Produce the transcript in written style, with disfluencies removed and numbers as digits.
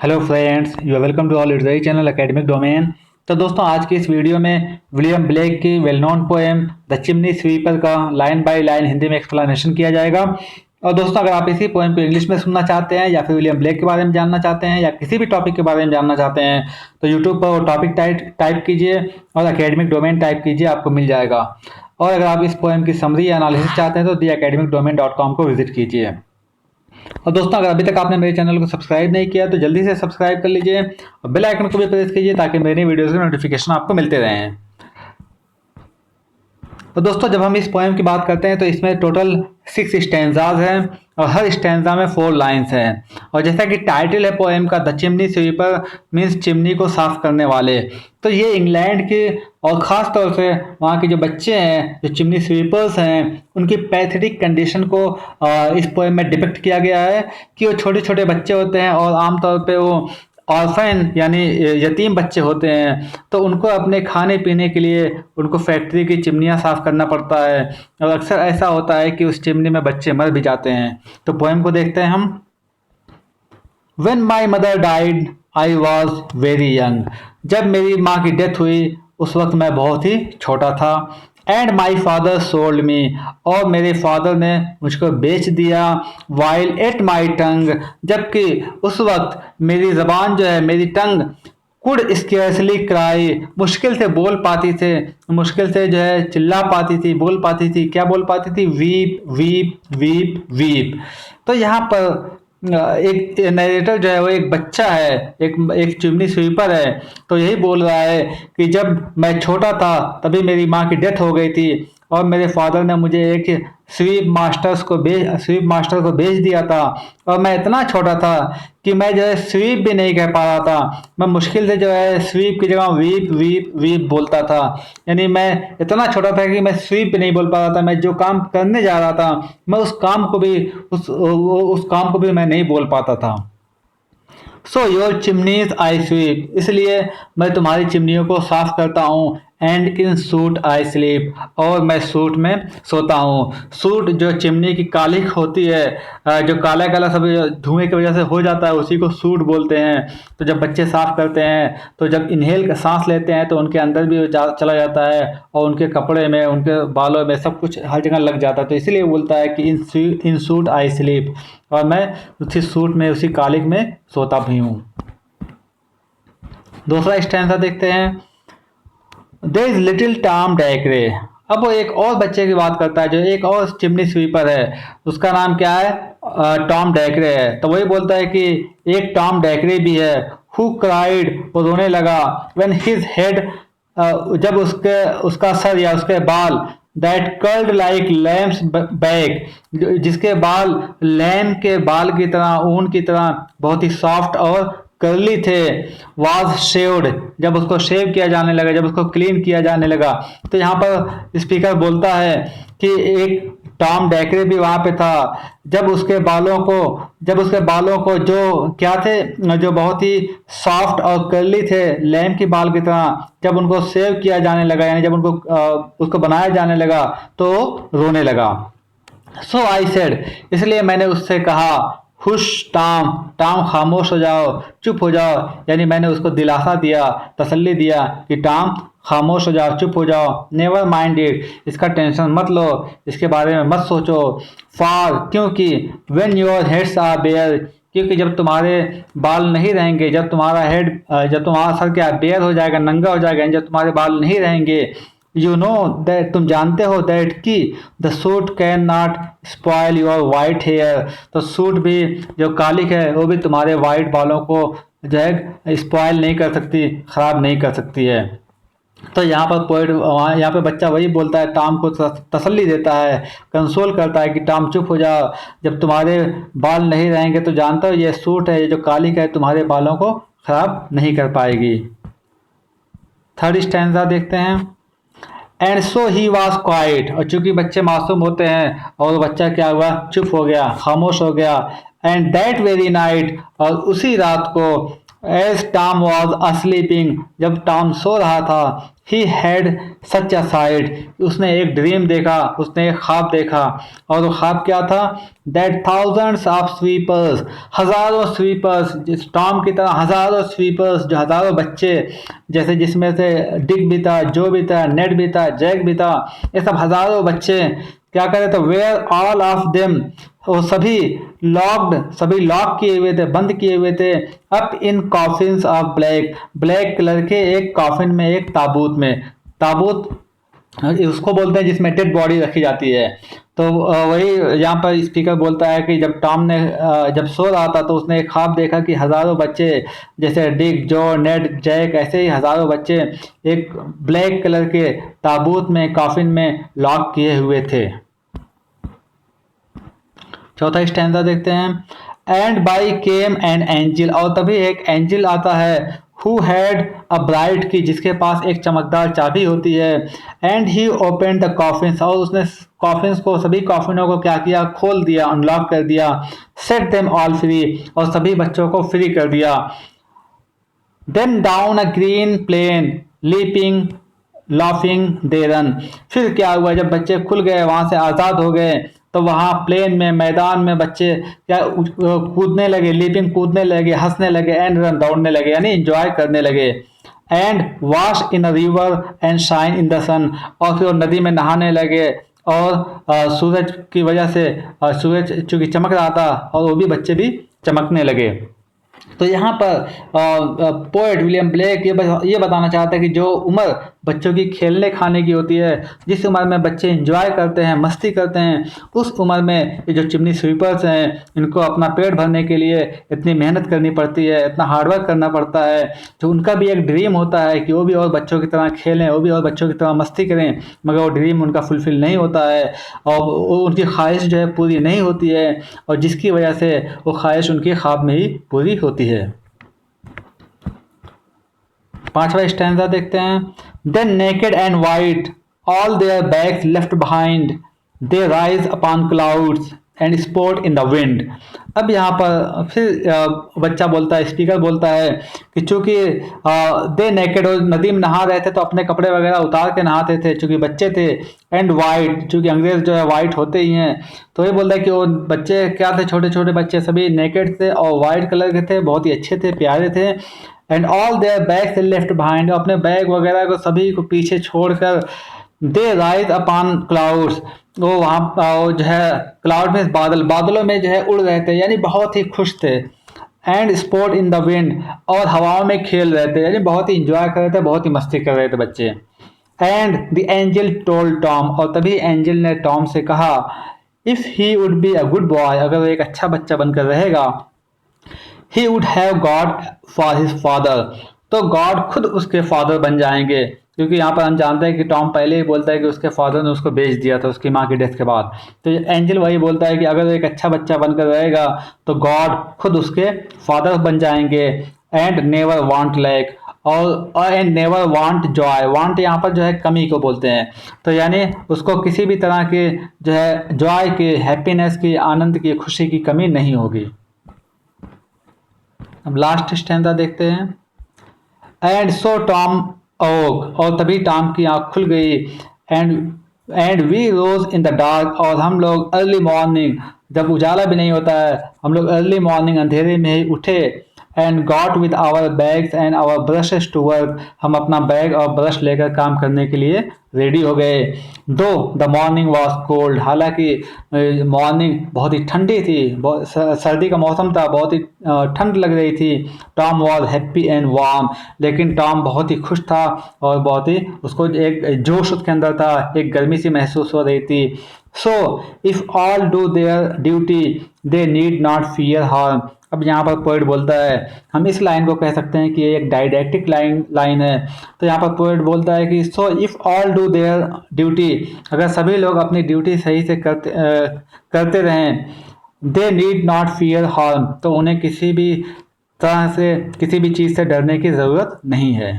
Hello friends, you are welcome to all literary channel academic domain. तो दोस्तों, आज की इस वीडियो में विलियम ब्लेक की well known poem the chimney sweeper का लाइन बाय लाइन हिंदी में एक्सप्लेनेशन किया जाएगा। और दोस्तों, अगर आप इसी पोएम को इंग्लिश में सुनना चाहते हैं या फिर विलियम ब्लेक के बारे में जानना चाहते हैं या किसी भी टॉपिक के बारे में जानना चाहते हैं तो यूट्यूब पर टॉपिक टाइप कीजिए और एकेडमिक डोमेन टाइप कीजिए, आपको मिल जाएगा। और अगर आप इस पोएम की समरी या एनालिसिस चाहते हैं तो theacademicdomain.com को विजिट कीजिए। और दोस्तों, अगर अभी तक आपने मेरे चैनल को सब्सक्राइब नहीं किया तो जल्दी से सब्सक्राइब कर लीजिए और बेल आइकन को भी प्रेस कीजिए ताकि मेरी वीडियोस के नोटिफिकेशन आपको मिलते रहें। तो दोस्तों, जब हम इस पोएम की बात करते हैं तो इसमें टोटल 6 स्टैंजाज हैं और हर स्टैंजा में 4 लाइन्स हैं। और जैसा कि टाइटल है पोएम का, the chimney sweeper means chimney को साफ करने वाले। तो ये इंग्लैंड के और ख़ास तौर से वहाँ के जो बच्चे हैं, जो चिमनी स्वीपर्स हैं, उनकी पैथेटिक कंडीशन को इस पोएम में डिपिक्ट किया गया है कि वो छोटे छोटे बच्चे होते हैं और आमतौर पे वो ऑर्फन यानी यतीम बच्चे होते हैं। तो उनको अपने खाने पीने के लिए उनको फैक्ट्री की चिमनियाँ साफ़ करना पड़ता है और अक्सर ऐसा होता है कि उस चिमनी में बच्चे मर भी जाते हैं। तो पोएम को देखते हैं हम। When my mother died, I was very young. जब मेरी माँ की डेथ हुई उस वक्त मैं बहुत ही छोटा था। And my father sold me, और मेरे फादर ने मुझको बेच दिया। वाइल एट माई टंग, जबकि उस वक्त मेरी ज़बान जो है, मेरी टंग कुड स्केर्सली क्राई, मुश्किल से बोल पाती थे, मुश्किल से जो है चिल्ला पाती थी, बोल पाती थी। क्या बोल पाती थी? Weep weep weep weep. तो यहाँ पर एक नरेटर जो है वो एक बच्चा है, एक चिमनी स्वीपर है। तो यही बोल रहा है कि जब मैं छोटा था तभी मेरी माँ की डेथ हो गई थी और मेरे फादर ने मुझे एक स्वीप मास्टर को बेच दिया था। और मैं इतना छोटा था कि मैं जो है स्वीप भी नहीं कह पा रहा था। मैं मुश्किल से जो है स्वीप की जगह वीप वीप वीप बोलता था। यानी मैं इतना छोटा था कि मैं स्वीप भी नहीं बोल पा रहा था। मैं जो काम करने जा रहा था मैं उस काम को भी मैं नहीं बोल पाता था। So your chimneys I sweep, इसलिए मैं तुम्हारी चिमनियों को साफ करता हूँ। And in soot I sleep, और मैं सूट में सोता हूँ। सूट जो चिमनी की कालिख होती है, जो काला काला सब धुएं की वजह से हो जाता है, उसी को सूट बोलते हैं। तो जब बच्चे साफ करते हैं तो जब इनहेल का सांस लेते हैं तो उनके अंदर भी चला जाता है और उनके कपड़े में, उनके बालों में, सब कुछ हर जगह लग जाता है। तो इसलिए बोलता है कि इन सूट आई स्लीप, और मैं उसी सूट में, उसी कालिख में सोता भी हूँ। दूसरा स्टैंजा देखते हैं। देयर इज लिटिल टॉम डैकरे, अब वो एक और बच्चे की बात करता है जो एक और चिमनी स्वीपर है। उसका नाम क्या है? टॉम डैकरे है। तो वही बोलता है कि एक टॉम डैकरे भी है। हु क्राइड, वो रोने लगा। व्हेन हिज हेड, जब उसका सर या उसके बाल, that curled like lamb's back, जिसके बाल लैम के बाल की तरह, ऊन की तरह बहुत ही सॉफ्ट और कर्ली थे। वाज शेव्ड, जब उसको शेव किया जाने लगा, जब उसको क्लीन किया जाने लगा। तो यहाँ पर स्पीकर बोलता है कि एक टॉम डैकरे भी वहाँ पे था। जब उसके बालों को जो क्या थे, जो बहुत ही सॉफ्ट और कर्ली थे, लैम की बाल की तरह, जब उनको सेव किया जाने लगा, यानी जब उनको उसको बनाया जाने लगा तो रोने लगा। सो आई सेड, इसलिए मैंने उससे कहा, हुश टॉम, टॉम खामोश हो जाओ, चुप हो जाओ। यानी मैंने उसको दिलासा दिया, तसल्ली दिया कि टॉम खामोश हो जाओ, चुप हो जाओ। नेवर माइंड इट, इसका टेंशन मत लो, इसके बारे में मत सोचो। फॉर, क्योंकि when your heads are bare, क्योंकि जब तुम्हारे बाल नहीं रहेंगे, जब तुम्हारा सर क्या बेयर हो जाएगा, नंगा हो जाएगा, जब तुम्हारे बाल नहीं रहेंगे। यू नो दैट, तुम जानते हो दैट कि the soot can not spoil your white hair, तो सूट भी जो कालिक है वो भी तुम्हारे वाइट बालों को जो है स्पॉइल नहीं कर सकती, ख़राब नहीं कर सकती है। तो यहाँ पर यहाँ पे बच्चा वही बोलता है, टॉम को तसल्ली देता है, कंसोल करता है कि टॉम चुप हो जाओ, जब तुम्हारे बाल नहीं रहेंगे तो जानते हो ये सूट है, ये जो कालिक है तुम्हारे बालों को ख़राब नहीं कर पाएगी। थर्ड स्टैंजा देखते हैं। And so he was quite, और चूंकि बच्चे मासूम होते हैं और बच्चा क्या हुआ, चुप हो गया, खामोश हो गया। एंड दैट वेरी नाइट, और उसी रात को, एज टॉम वॉज अस्लीपिंग, जब टॉम सो रहा था, he had such a site, उसने एक ड्रीम देखा, उसने एक ख्वाब देखा। और वो ख्वाब क्या था? दैट थाउजेंड्स ऑफ स्वीपर्स, हज़ारों स्वीपर्स, जिस टॉम की तरह हज़ारों स्वीपर्स, जो हज़ारों बच्चे, जैसे जिसमें से डिक भी था, जो भी था, नेड भी था, जैक भी था, ये सब हज़ारों बच्चे क्या कर रहे थे? वेयर ऑल ऑफ देम, वो सभी लॉक्ड, सभी लॉक किए हुए थे, बंद किए हुए थे, up in coffins of black, black colour के एक कॉफिन में, एक ताबूत में। ताबूत उसको बोलते हैं जिसमें डेड बॉडी रखी जाती है। तो वही यहाँ पर स्पीकर बोलता है कि जब टॉम ने जब सो रहा था तो उसने एक ख्वाब देखा कि हज़ारों बच्चे, जैसे डिक, जो, नेड, जैक, ऐसे ही हज़ारों बच्चे एक ब्लैक कलर के ताबूत में, कॉफिन में लॉक किए हुए थे। चौथा स्टैंजा देखते हैं। And by came an angel, और तभी एक एंजिल आता है, हु हैड अ ब्राइट की, जिसके पास एक चमकदार चाबी होती है। And he open the coffins, और उसने कॉफिन्स को, सभी कॉफिनों को क्या किया? खोल दिया, अनलॉक कर दिया। सेट देम ऑल फ्री, और सभी बच्चों को फ्री कर दिया। Then down a green plain leaping laughing they run, फिर क्या हुआ? जब बच्चे खुल गए, वहां से आज़ाद हो गए, तो वहां प्लेन में, मैदान में बच्चे क्या कूदने लगे, लीपिंग कूदने लगे, हंसने लगे, एंड रन दौड़ने लगे, यानी इंजॉय करने लगे। And wash in a river and shine in the sun, और फिर वो नदी में नहाने लगे, और सूरज की वजह से, सूरज चूंकि चमक रहा था, और वो भी बच्चे भी चमकने लगे। तो यहाँ पर पोएट विलियम ब्लेक ये बताना चाहता है कि जो उम्र बच्चों की खेलने खाने की होती है, जिस उम्र में बच्चे एंजॉय करते हैं, मस्ती करते हैं, उस उम्र में ये जो चिमनी स्वीपर्स हैं, इनको अपना पेट भरने के लिए इतनी मेहनत करनी पड़ती है, इतना हार्डवर्क करना पड़ता है। जो उनका भी एक ड्रीम होता है कि वो भी और बच्चों की तरह खेलें, वो भी और बच्चों की तरह मस्ती करें, मगर वो ड्रीम उनका फुलफिल नहीं होता है, और उनकी ख्वाहिश जो है पूरी नहीं होती है, और जिसकी वजह से वो ख्वाहिश उनकी ख्वाब में ही पूरी होती है। पांचवा स्टैंजा देखते हैं। Then naked and white, all their bags left behind, they rise upon clouds and sport in the wind. अब यहाँ पर फिर बच्चा बोलता है, स्पीकर बोलता है कि चूंकि दे नेकेड, नदी में नहा रहे थे तो अपने कपड़े वगैरह उतार के नहाते थे चूंकि बच्चे थे, एंड वाइट, चूंकि अंग्रेज जो है वाइट होते ही हैं, तो ये बोलता है कि वो बच्चे क्या थे? छोटे छोटे बच्चे सभी नेकेड थे और वाइट कलर के थे, बहुत ही अच्छे थे, प्यारे थे। And all their bags left behind, अपने बैग वगैरह को सभी को पीछे छोड़कर, दे राइज अपॉन क्लाउड्स, वो वहाँ जो है क्लाउड में, बादलों में जो है उड़ रहे थे, यानी बहुत ही खुश थे। And sport in the wind, और हवाओं में खेल रहे थे, यानी बहुत ही इंजॉय कर रहे थे, बहुत ही मस्ती कर रहे थे बच्चे। And the angel told Tom, और तभी एंजल ने टॉम से कहा, if he would be a good boy, अगर वो एक अच्छा बच्चा बनकर रहेगा, he would have got for his father, तो गॉड खुद उसके फादर बन जाएंगे। क्योंकि यहाँ पर हम जानते हैं कि टॉम पहले ही बोलता है कि उसके फादर ने उसको बेच दिया था उसकी माँ की डेथ के बाद। तो एंजल वही बोलता है कि अगर एक अच्छा बच्चा बनकर रहेगा तो गॉड खुद उसके फादर बन जाएंगे। एंड नेवर वांट लैक, और and never want Joy, want यहाँ पर जो है कमी को बोलते हैं, तो यानी उसको किसी भी तरह के जो है जॉय की, हैप्पीनेस की, आनंद की, खुशी की कमी नहीं होगी। अब लास्ट स्टैंजा देखते हैं। एंड सो टॉम ओक, और तभी टॉम की आंख खुल गई। And we rose in the dark, और हम लोग अर्ली मॉर्निंग, जब उजाला भी नहीं होता है, हम लोग अर्ली मॉर्निंग अंधेरे में ही उठे। And got with our bags and our brushes to work, हम अपना बैग और ब्रश लेकर काम करने के लिए रेडी हो गए। दो द मॉर्निंग वॉज कोल्ड, हालांकि मॉर्निंग बहुत ही ठंडी थी, बहुत सर्दी का मौसम था, बहुत ही ठंड लग रही थी। Tom was happy and warm, लेकिन टॉम बहुत ही खुश था और बहुत ही, उसको एक जोश उसके अंदर था, एक गर्मी सी महसूस हो रही थी। So if all do their duty they need not fear harm. अब यहाँ पर पोएट बोलता है, हम इस लाइन को कह सकते हैं कि ये एक डायडैक्टिक लाइन है। तो यहाँ पर पोएट बोलता है कि so if all do their duty, अगर सभी लोग अपनी ड्यूटी सही से करते रहें, they need not fear harm, तो उन्हें किसी भी तरह से, किसी भी चीज़ से डरने की ज़रूरत नहीं है।